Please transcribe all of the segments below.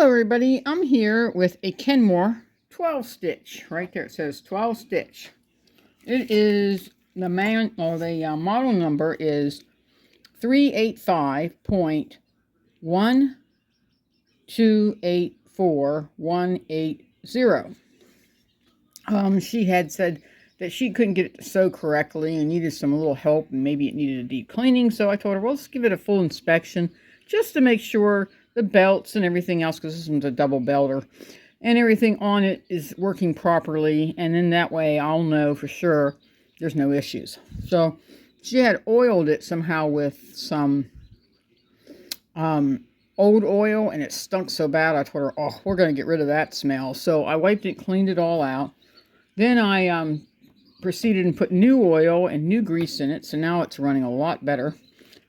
Hello everybody, I'm here with a Kenmore 12 stitch. Right there it says 12 stitch. It is the model number is 385.1284.180. She had said that she couldn't get it to sew correctly and needed some little help, and maybe it needed a deep cleaning. So I told her, well, let's give it a full inspection just to make sure the belts and everything else, because this one's a double belter, and everything on it is working properly. And then that way I'll know for sure there's no issues. So she had oiled it somehow with some old oil, and it stunk so bad. I told her, oh, we're going to get rid of that smell. So I wiped it, cleaned it all out. Then I proceeded and put new oil and new grease in it, so now it's running a lot better.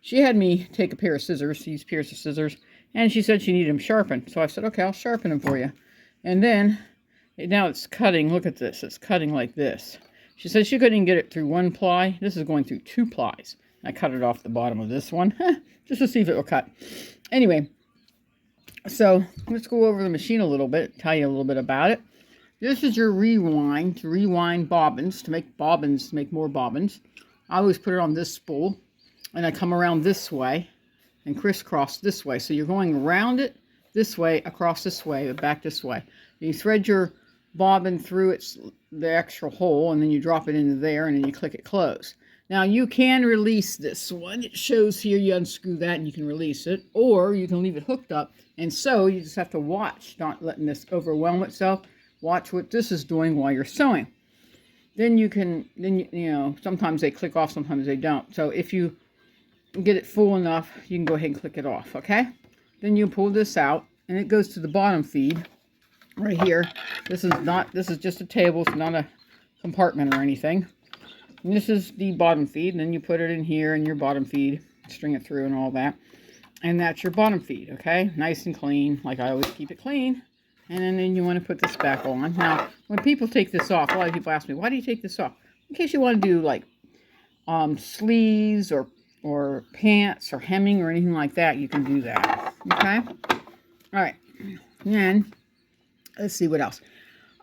She had me take a pair of scissors, these pairs of scissors, and she said she needed them sharpened. So I said, okay, I'll sharpen them for you. And then, now it's cutting. Look at this. It's cutting like this. She said she couldn't get it through one ply. This is going through 2 plies. I cut it off the bottom of this one, just to see if it will cut. Anyway, so let's go over the machine a little bit, tell you a little bit about it. This is your rewind, to rewind bobbins, to make more bobbins. I always put it on this spool, and I come around this way and crisscross this way. So you're going around it this way, across this way, back this way. You thread your bobbin through the extra hole, and then you drop it into there, and then you click it close. Now you can release this one. It shows here you unscrew that and you can release it, or you can leave it hooked up. And so you just have to watch, not letting this overwhelm itself. Watch what this is doing while you're sewing. Then you know, sometimes they click off, sometimes they don't. So if you get it full enough, you can go ahead and click it off, okay? Then you pull this out, and it goes to the bottom feed right here. This is just a table. It's not a compartment or anything. And this is the bottom feed, and then you put it in here in your bottom feed, string it through and all that. And that's your bottom feed, okay? Nice and clean, like I always keep it clean. And then you want to put this back on. Now, when people take this off, a lot of people ask me, why do you take this off? In case you want to do like sleeves or pants or hemming or anything like that, you can do that, okay? All right, and then let's see what else.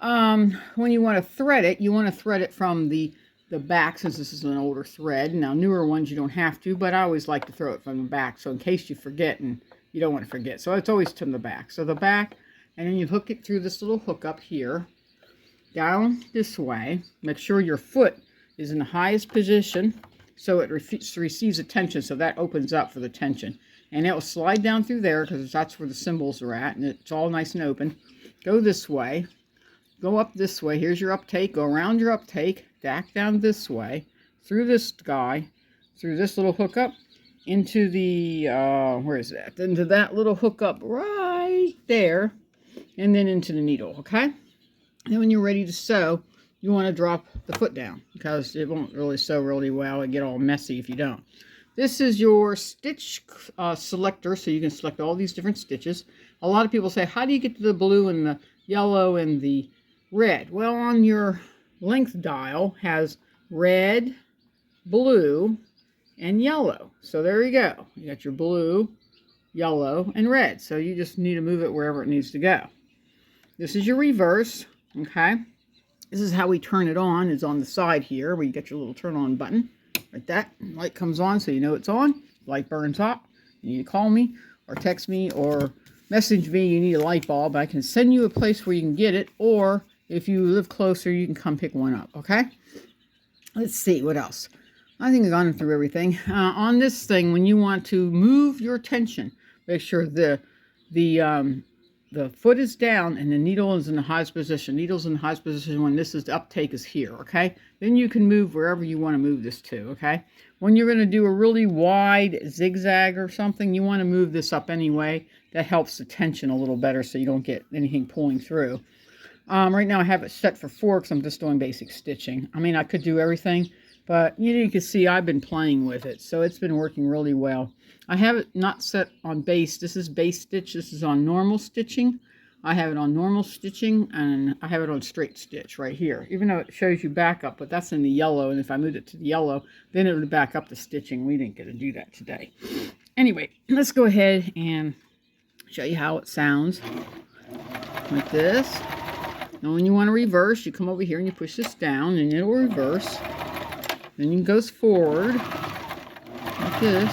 When you want to thread it, you want to thread it from the back, since this is an older thread. Now, newer ones you don't have to, but I always like to throw it from the back, so in case you forget, and you don't want to forget, so it's always from the back. So the back, and then you hook it through this little hook up here, down this way. Make sure your foot is in the highest position, so it receives a tension, so that opens up for the tension. And it will slide down through there, because that's where the symbols are at, and it's all nice and open. Go this way. Go up this way. Here's your uptake. Go around your uptake, back down this way, through this guy, through this little hookup, into the, where is that? Into that little hookup right there, and then into the needle, okay? And then when you're ready to sew, you want to drop the foot down, because it won't really sew really well. It'll get all messy if you don't. This is your stitch selector, so you can select all these different stitches. A lot of people say, how do you get to the blue and the yellow and the red? Well, on your length dial has red, blue, and yellow. So there you go. You got your blue, yellow, and red. So you just need to move it wherever it needs to go. This is your reverse, okay? This is how we turn it on, is on the side here, where you get your little turn on button. Like that. Light comes on, so you know it's on. Light burns hot. You need to call me, or text me, or message me. You need a light bulb. I can send you a place where you can get it, or if you live closer, you can come pick one up, okay? Let's see, what else? I think I've gone through everything. On this thing, when you want to move your tension, make sure the foot is down and the needle is in the highest position. Needle's in the highest position when this is the uptake is here, okay? Then you can move wherever you want to move this to, okay? When you're going to do a really wide zigzag or something, you want to move this up anyway. That helps the tension a little better, so you don't get anything pulling through. Right now I have it set for 4 because I'm just doing basic stitching. I mean, I could do everything, but you can see I've been playing with it, so it's been working really well. I have it not set on base. This is base stitch. This is on normal stitching. I have it on normal stitching, and I have it on straight stitch right here, even though it shows you back up, but that's in the yellow, and if I moved it to the yellow, then it would back up the stitching. We didn't get to do that today. Anyway, let's go ahead and show you how it sounds. like this. And when you want to reverse, you come over here and you push this down and it'll reverse. Then it goes forward like this.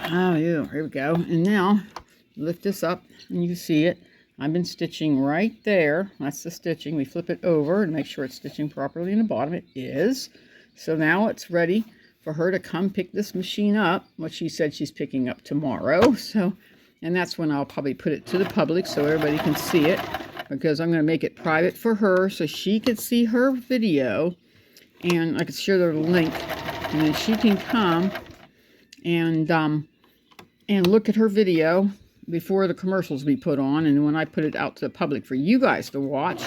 Oh, yeah, here we go. And now lift this up and you see it. I've been stitching right there. That's the stitching. We flip it over and make sure it's stitching properly in the bottom. It is. So now it's ready for her to come pick this machine up, what she said she's picking up tomorrow. So, and that's when I'll probably put it to the public so everybody can see it, because I'm going to make it private for her so she can see her video, and I can share the link, and then she can come and look at her video before the commercials be put on. And when I put it out to the public for you guys to watch,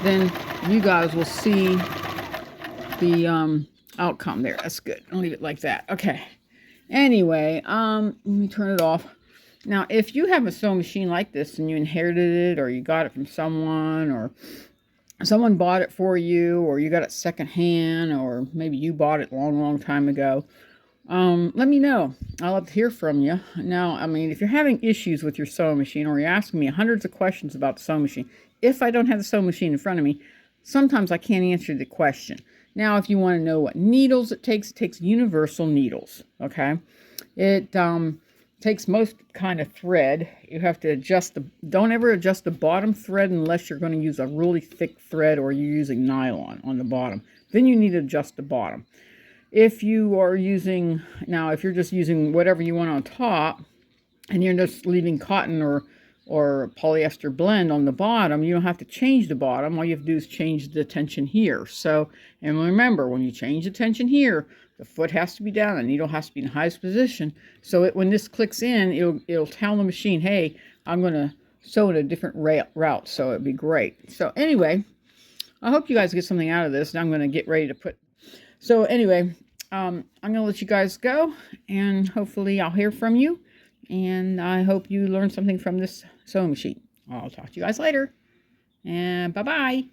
then you guys will see the outcome there. That's good. I'll leave it like that. Okay. Anyway, let me turn it off. Now, if you have a sewing machine like this and you inherited it, or you got it from someone, or someone bought it for you, or you got it secondhand, or maybe you bought it a long, long time ago, let me know. I'd love to hear from you. Now, I mean, if you're having issues with your sewing machine, or you're asking me hundreds of questions about the sewing machine, if I don't have the sewing machine in front of me, sometimes I can't answer the question. Now, if you want to know what needles it takes universal needles, okay? It takes most kind of thread. You have to adjust don't ever adjust the bottom thread unless you're going to use a really thick thread or you're using nylon on the bottom. Then you need to adjust the bottom. If you are using, now if you're just using whatever you want on top, and you're just leaving cotton or polyester blend on the bottom, you don't have to change the bottom. All you have to do is change the tension here. So, and remember, when you change the tension here, the foot has to be down, the needle has to be in the highest position. So when this clicks in, it'll tell the machine, hey, I'm going to sew it a different route. So it'd be great. So anyway, I hope you guys get something out of this. And I'm going to get ready to put. So anyway, I'm going to let you guys go, and hopefully I'll hear from you. And I hope you learned something from this sewing machine. I'll talk to you guys later. And bye-bye.